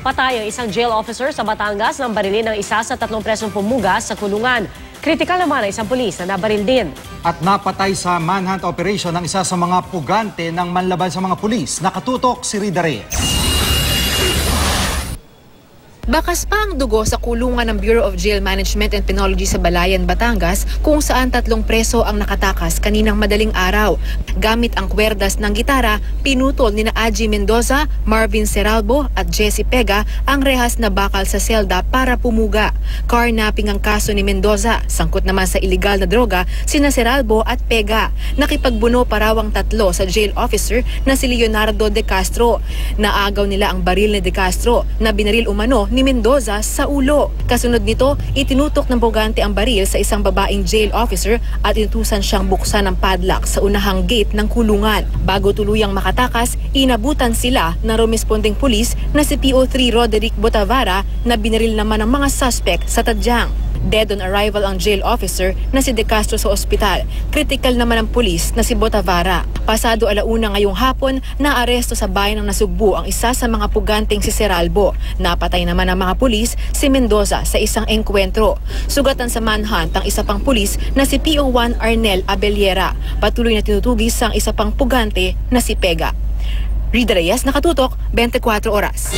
Patay ang isang jail officer sa Batangas nang barilin ng isa sa 3 presong pumugas sa kulungan. Kritikal naman ang isang pulis na nabaril din. At napatay sa manhunt operation ng isa sa mga pugante ng manlaban sa mga pulis. Nakatutok si Rida Reyes. Bakas pa ang dugo sa kulungan ng Bureau of Jail Management and Penology sa Balayan, Batangas, kung saan 3 preso ang nakatakas kaninang madaling araw. Gamit ang kwerdas ng gitara, pinutol nina Aji Mendoza, Marvin Seralbo at Jesse Pega ang rehas na bakal sa selda para pumuga. Carnapping ang kaso ni Mendoza, sangkot naman sa iligal na droga sina Seralbo at Pega. Nakipagbuno pa raw ang 3 sa jail officer na si Leonardo De Castro. Naagaw nila ang baril ni De Castro na binaril umano ni Mendoza sa ulo. Kasunod nito, itinutok ng pugante ang baril sa isang babaeng jail officer at inutusan siyang buksan ang padlock sa unahang gate ng kulungan. Bago tuluyang makatakas, inabutan sila ng rumesponding pulis na si PO3 Roderick Botavara na binaril naman ang mga suspect sa tadyang. Dead on arrival ang jail officer na si De Castro sa ospital. Kritikal naman ang pulis na si Botavara. Pasado 1:00 ngayong hapon, naaresto sa bayan ng Nasugbu ang isa sa mga puganteng si Seralbo. Napatay naman ang mga pulis si Mendoza sa isang engkwentro. Sugatan sa manhunt ang isa pang pulis na si PO1 Arnel Abeliera. Patuloy na tinutugis ang isa pang pugante na si Pega. Rida Reyes, Nakatutok, 24 Oras.